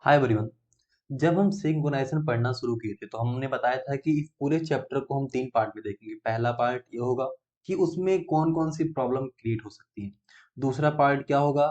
Hi everyone. जब हम synchronisation पढ़ना शुरू किए थे तो हमने बताया था कि इस पूरे चैप्टर को हम 3 पार्ट में देखेंगे। पहला पार्ट ये होगा कि उसमें कौन कौन सी प्रॉब्लम क्रिएट हो सकती है। दूसरा पार्ट क्या होगा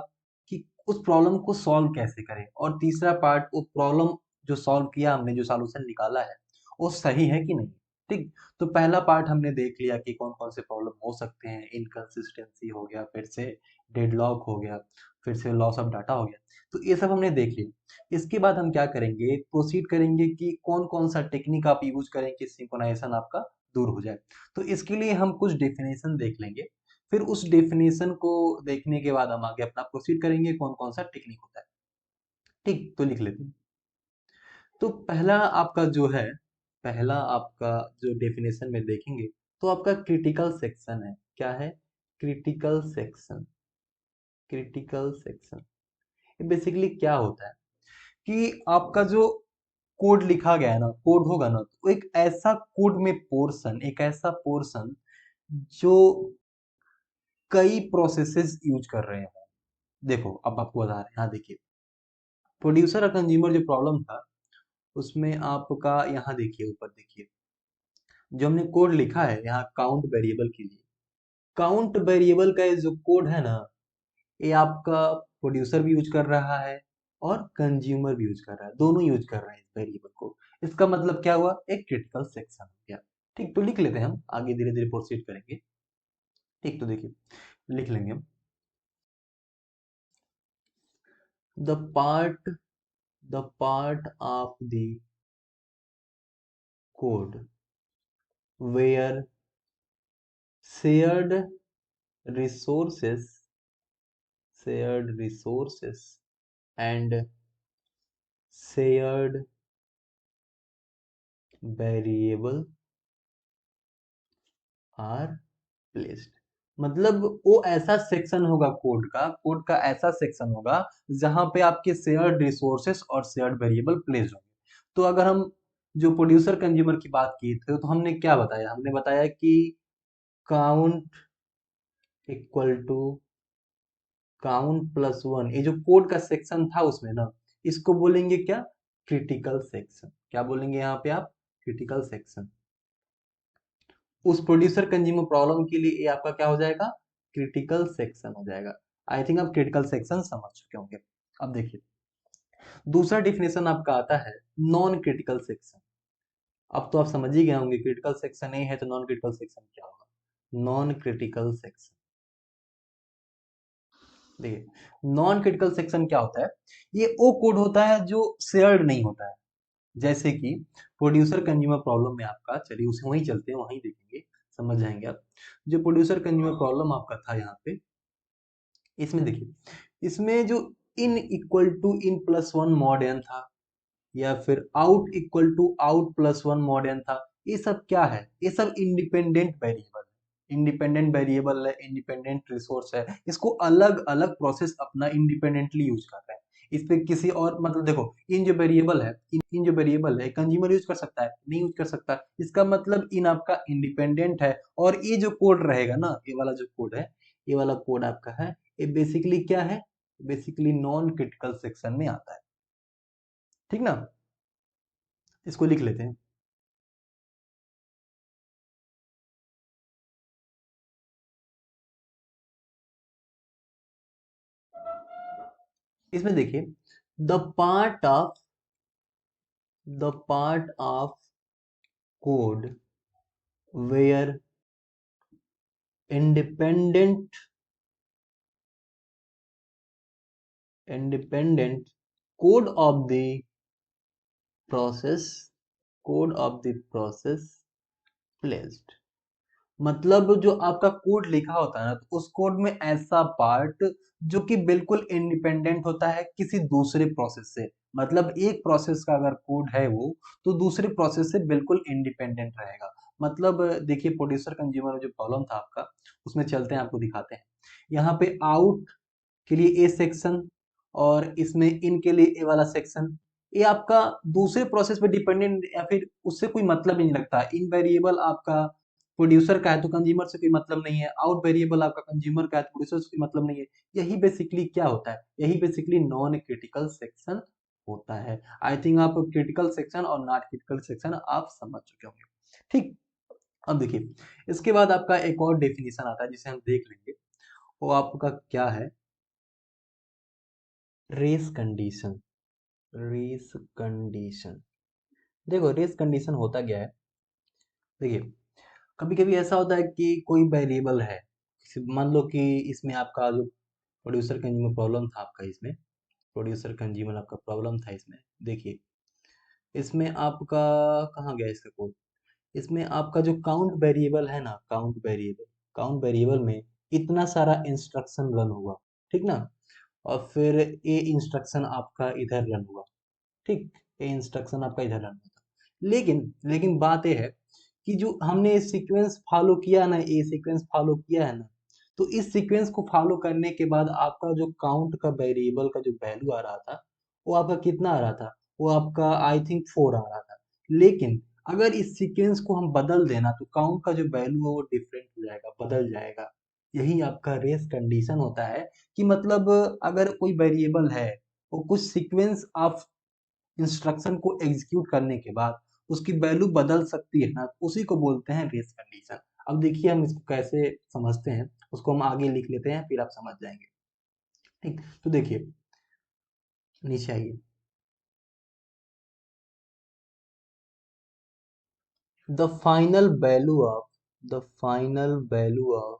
कि उस प्रॉब्लम को सॉल्व कैसे करें। और तीसरा पार्ट वो प्रॉब्लम जो सॉल्व किया हमने, जो सॉल्यूशन निकाला है वो सही है कि नहीं। ठीक। तो पहला पार्ट हमने देख लिया कि कौन कौन से प्रॉब्लम हो सकते हैं। इनकंसिस्टेंसी हो गया, फिर से डेडलॉक हो गया, फिर से लॉस ऑफ डाटा हो गया। तो ये सब हमने देख लिया। इसके बाद हम क्या करेंगे, प्रोसीड करेंगे कि कौन कौन सा टेक्निक आप यूज करें कि सिंक्रोनाइजेशन आपका दूर हो जाए। तो इसके लिए हम कुछ डेफिनेशन देख लेंगे। फिर उस डेफिनेशन को देखने के बाद हम आगे अपना प्रोसीड करेंगे कौन कौन सा टेक्निक होता है। ठीक, तो लिख लेते हैं। तो पहला आपका जो है, पहला आपका जो डेफिनेशन में देखेंगे तो आपका क्रिटिकल सेक्शन है। क्या है? Critical section. Critical section basically क्या होता है कि आपका जो कोड लिखा गया है ना, कोड होगा ना, तो एक ऐसा कोड में पोर्शन, एक ऐसा पोर्शन जो कई प्रोसेसेस यूज कर रहे हैं। देखो अब आपको बता रहे हैं, यहाँ देखिए, प्रोड्यूसर और कंज्यूमर जो प्रॉब्लम था उसमें आपका यहाँ देखिए, ऊपर देखिए, जो हमने कोड लिखा है यहाँ काउंट वेरिएबल के लिए। काउंट वेरिएबल का ये जो कोड है ना, ये आपका प्रोड्यूसर भी यूज कर रहा है और कंज्यूमर भी यूज कर रहा है, दोनों यूज कर रहे हैं इस वेरिएबल को। इसका मतलब क्या हुआ? एक क्रिटिकल सेक्शन हो गया। ठीक, तो लिख लेते हैं, हम आगे धीरे धीरे प्रोसीड करेंगे। ठीक, तो देखिए, लिख लेंगे हम। The part the part of the code where shared resources and shared variable are placed. मतलब वो ऐसा सेक्शन होगा कोड का ऐसा सेक्शन होगा जहां पे आपके शेयर्ड रिसोर्सेस और शेयर्ड वेरिएबल प्लेस होंगे। तो अगर हम जो प्रोड्यूसर कंज्यूमर की बात की थे तो हमने क्या बताया? हमने बताया कि count equal to count plus one, ये जो कोड का सेक्शन था उसमें ना, इसको बोलेंगे क्या? Critical section. क्या बोलेंगे यहाँ पे आप? Critical section. उस प्रोड्यूसर कंज्यूमर प्रॉब्लम के लिए ये आपका क्या हो जाएगा? क्रिटिकल सेक्शन हो जाएगा। आई थिंक आप क्रिटिकल सेक्शन समझ चुके होंगे। अब देखिए, दूसरा डिफिनेशन आपका आता है नॉन क्रिटिकल सेक्शन। अब तो आप समझ ही गए होंगे, क्रिटिकल सेक्शन ए है तो नॉन क्रिटिकल सेक्शन क्या होगा। नॉन क्रिटिकल सेक्शन, देखिए, नॉन क्रिटिकल सेक्शन क्या होता है? ये वो कोड होता है जो शेयर्ड नहीं होता है। जैसे कि प्रोड्यूसर कंज्यूमर प्रॉब्लम में आपका, चलिए उसे वहीं चलते हैं, वहीं देखेंगे, समझ जाएंगे आप। जो प्रोड्यूसर कंज्यूमर प्रॉब्लम आपका था यहाँ पे, इसमें देखिए, इसमें जो in equal to in plus one mod N था, या फिर out equal to out plus one mod N था, ये सब क्या है? ये सब इंडिपेंडेंट वेरिएबल है। इंडिपेंडेंट वेरिएबल है, इंडिपेंडेंट रिसोर्स है, इसको अलग अलग प्रोसेस अपना इंडिपेंडेंटली यूज कर रहे हैं। इस पे किसी और, मतलब देखो, इन जो वेरिएबल है, इन जो वेरिएबल है, कंज्यूमर यूज कर सकता है? नहीं यूज कर सकता। इसका मतलब इन आपका इंडिपेंडेंट है। और ये जो कोड रहेगा ना, ये वाला जो कोड है, ये वाला कोड आपका है, ये बेसिकली क्या है? बेसिकली नॉन क्रिटिकल सेक्शन में आता है। ठीक ना? इसको लिख लेते हैं। इसमें देखिए, the part of the part of code where independent independent code of the process code of the process placed. मतलब जो आपका कोड लिखा होता है ना, तो उस कोड में ऐसा पार्ट जो कि बिल्कुल इंडिपेंडेंट होता है किसी दूसरे प्रोसेस से। मतलब एक प्रोसेस का अगर कोड है वो, तो दूसरे प्रोसेस से बिल्कुल इंडिपेंडेंट रहेगा। मतलब देखिए, प्रोड्यूसर कंज्यूमर जो प्रॉब्लम था आपका, उसमें चलते हैं, आपको दिखाते हैं। यहाँ पे आउट के लिए ए सेक्शन, और इसमें इन के लिए ए वाला सेक्शन, ये आपका दूसरे प्रोसेस पे डिपेंडेंट, या फिर उससे कोई मतलब ही नहीं लगता। इन वेरिएबल आपका प्रोड्यूसर का है तो कंज्यूमर से कोई मतलब नहीं है, आउट वेरिएबल आपका कंज्यूमर का है तो प्रोड्यूसर से कोई मतलब नहीं है। यही बेसिकली क्या होता है? यही बेसिकली नॉन क्रिटिकल सेक्शन होता है। आई थिंक आप क्रिटिकल सेक्शन और नॉट क्रिटिकल सेक्शन आप समझ चुके होंगे। ठीक, अब देखिए, इसके बाद आपका एक और डेफिनेशन आता है जिसे हम देख लेंगे, वो आपका क्या है, रेस कंडीशन। रेस कंडीशन, देखो रेस कंडीशन होता क्या है। देखिए, कभी कभी ऐसा होता है कि कोई वेरिएबल है, मान लो कि इसमें आपका जो प्रोड्यूसर कंज्यूमर प्रॉब्लम था आपका, इसमें प्रोड्यूसर कंज्यूमर आपका प्रॉब्लम था इसमें। देखिए, इसमें आपका कहाँ गया इसका कोड, इसमें आपका जो काउंट वेरिएबल है ना, काउंट वेरिएबल में इतना सारा इंस्ट्रक्शन रन हुआ, ठीक ना, और फिर ये इंस्ट्रक्शन आपका इधर रन हुआ, ठीक, ये इंस्ट्रक्शन आपका इधर रन हुआ। लेकिन लेकिन बात ये है कि जो हमने सीक्वेंस फॉलो किया ना, ये सीक्वेंस फॉलो किया है ना, तो इस सीक्वेंस को फॉलो करने के बाद आपका जो काउंट का वेरिएबल का जो वैल्यू आ रहा था, वो आपका कितना आ रहा था, वो आपका आई थिंक 4 आ रहा था। लेकिन अगर इस सीक्वेंस को हम बदल देना तो काउंट का जो वैल्यू है वो डिफरेंट हो जाएगा, बदल जाएगा। यही आपका रेस कंडीशन होता है कि मतलब अगर कोई वेरिएबल है, वो कुछ सीक्वेंस ऑफ इंस्ट्रक्शन को एग्जीक्यूट करने के बाद उसकी वैल्यू बदल सकती है ना, उसी को बोलते हैं रेस कंडीशन। अब देखिए हम इसको कैसे समझते हैं, उसको हम आगे लिख लेते हैं, फिर आप समझ जाएंगे। ठीक, तो देखिए, नीचे आइए। The final value of the final value of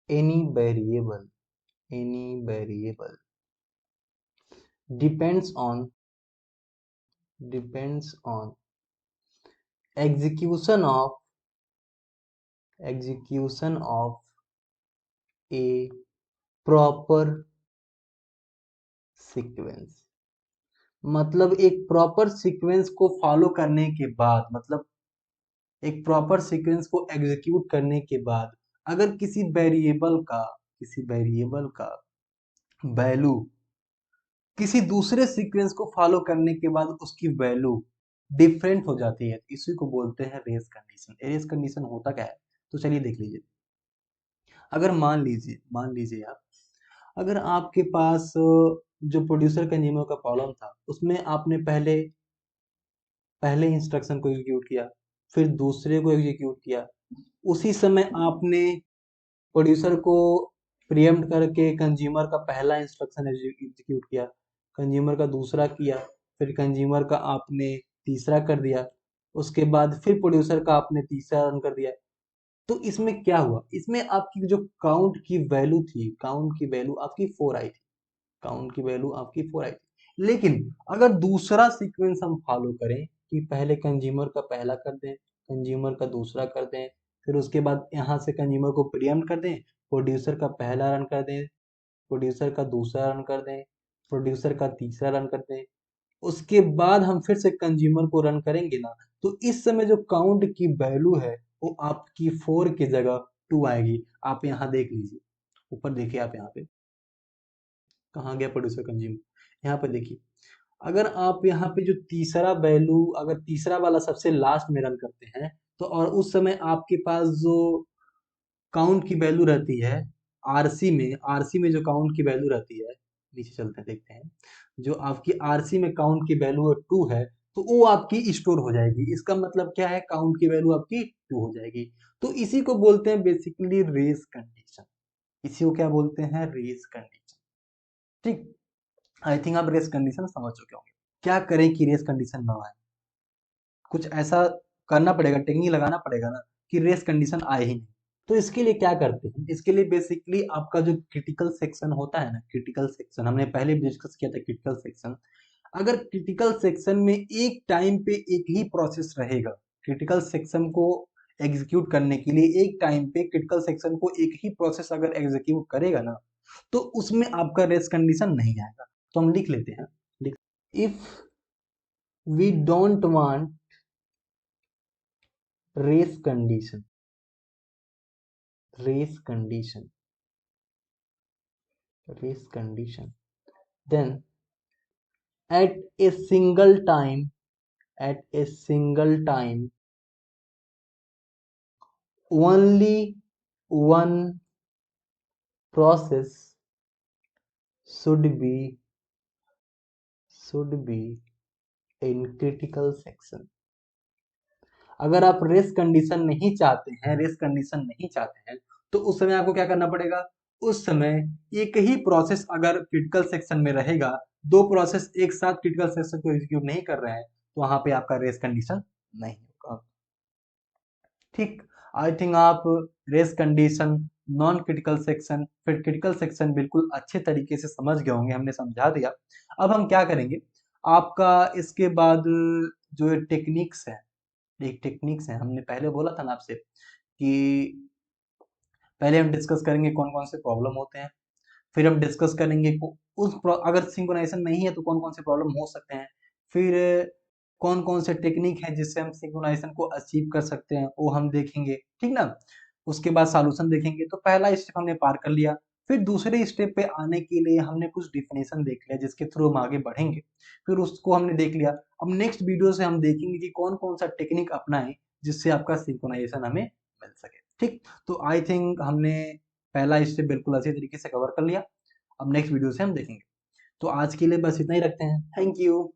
any variable any variable depends on depends on execution of execution of A proper sequence. मतलब एक प्रॉपर सीक्वेंस को फॉलो करने के बाद, मतलब एक प्रॉपर सीक्वेंस को एग्जीक्यूट करने के बाद अगर किसी वेरिएबल का वैल्यू किसी दूसरे सीक्वेंस को फॉलो करने के बाद उसकी वैल्यू डिफरेंट हो जाती है, तो इसी को बोलते हैं रेस कंडीशन। रेस कंडीशन होता क्या है, तो चलिए देख लीजिए। अगर मान लीजिए आप, अगर आपके पास जो प्रोड्यूसर कंज्यूमर का प्रॉब्लम था उसमें आपने पहले पहले इंस्ट्रक्शन को एग्जीक्यूट किया, फिर दूसरे को एग्जीक्यूट किया, उसी समय आपने प्रोड्यूसर को प्रीएम्प्ट करके कंज्यूमर का पहला इंस्ट्रक्शन एग्जीक्यूट किया, कंज्यूमर का दूसरा किया, फिर कंज्यूमर का आपने तीसरा कर दिया, उसके बाद फिर प्रोड्यूसर का आपने तीसरा रन कर दिया। तो इसमें क्या हुआ, इसमें आपकी जो काउंट की वैल्यू थी, काउंट की वैल्यू आपकी 4 आई थी, काउंट की वैल्यू आपकी 4 आई थी। लेकिन अगर दूसरा सीक्वेंस हम फॉलो करें कि पहले कंज्यूमर का पहला कर दें, कंज्यूमर का दूसरा कर दें, फिर उसके बाद यहाँ से कंज्यूमर को प्रीएम्प्ट कर दें, प्रोड्यूसर का पहला रन कर दें, प्रोड्यूसर का दूसरा रन कर दें, प्रोड्यूसर का तीसरा रन कर दें, उसके बाद हम फिर से कंज्यूमर को रन करेंगे ना, तो इस समय जो काउंट की वैल्यू है वो आपकी 4 की जगह 2 आएगी। आप यहाँ देख लीजिए, ऊपर देखिए, आप यहाँ पे कहाँ गया प्रोड्यूसर कंज्यूमर, यहाँ पे देखिए। अगर आप यहाँ पे जो तीसरा वैल्यू, अगर तीसरा वाला सबसे लास्ट में रन करते हैं, तो और उस समय आपके पास जो काउंट की वैल्यू रहती है, आरसी में जो काउंट की वैल्यू रहती है, नीचे चलते हैं देखते हैं, जो आपकी आरसी में काउंट की वैल्यू 2 है, तो वो आपकी स्टोर हो जाएगी। इसका मतलब क्या है, काउंट की वैल्यू आपकी 2 हो जाएगी। तो इसी को बोलते हैं बेसिकली रेस कंडीशन। इसी को क्या बोलते हैं, रेस कंडीशन। ठीक, आई थिंक आप रेस कंडीशन समझ चुके होंगे। क्या करें कि रेस कंडीशन ना आए, कुछ ऐसा करना पड़ेगा, टेक्निक लगाना पड़ेगा ना कि रेस कंडीशन आए ही नहीं। तो इसके लिए क्या करते हैं, इसके लिए बेसिकली आपका जो क्रिटिकल सेक्शन होता है ना, क्रिटिकल सेक्शन हमने पहले भी डिस्कस किया था। क्रिटिकल सेक्शन, अगर क्रिटिकल सेक्शन में एक टाइम पे एक ही प्रोसेस रहेगा, क्रिटिकल सेक्शन को एग्जीक्यूट करने के लिए एक टाइम पे क्रिटिकल सेक्शन को एक ही प्रोसेस अगर एग्जीक्यूट करेगा ना, तो उसमें आपका रेस कंडीशन नहीं आएगा। तो हम लिख लेते हैं, if we don't want race condition race condition race condition, then at a single time at a single time only one process should be should be in critical section। अगर आप race condition नहीं चाहते हैं, race condition नहीं चाहते हैं, तो उस समय आपको क्या करना पड़ेगा? उस समय एक ही प्रोसेस अगर क्रिटिकल सेक्शन में रहेगा, दो प्रोसेस एक साथ क्रिटिकल सेक्शन को एग्जीक्यूट नहीं कर रहे हैं, तो वहां पे आपका रेस कंडीशन नहीं होगा। ठीक, आई थिंक आप race condition, non critical section, फिर क्रिटिकल सेक्शन बिल्कुल अच्छे तरीके से समझ गए होंगे, हमने समझा दिया। अब हम क्या करेंगे, आपका इसके बाद जो टेक्निक्स है, एक टेक्निक्स है, हमने पहले बोला था ना आपसे कि पहले हम डिस्कस करेंगे कौन कौन से प्रॉब्लम होते हैं, फिर हम डिस्कस करेंगे अगर सिंक्रोनाइजेशन नहीं है तो कौन कौन से प्रॉब्लम हो सकते हैं, फिर कौन कौन से टेक्निक है जिससे हम सिंक्रोनाइजेशन को अचीव कर सकते हैं वो हम देखेंगे, ठीक ना। उसके बाद सॉल्यूशन देखेंगे। तो पहला स्टेप हमने पार कर लिया। फिर दूसरे स्टेप पे आने के लिए हमने कुछ डिफिनेशन देख लिया जिसके थ्रू हम आगे बढ़ेंगे, फिर उसको हमने देख लिया। अब नेक्स्ट वीडियो से हम देखेंगे कि कौन कौन सा टेक्निक अपनाएं जिससे आपका सिंक्रोनाइजेशन हमें मिल सके। ठीक, तो आई थिंक हमने पहला स्टेप बिल्कुल अच्छी तरीके से कवर कर लिया। अब नेक्स्ट वीडियो से हम देखेंगे। तो आज के लिए बस इतना ही रखते हैं। Thank you.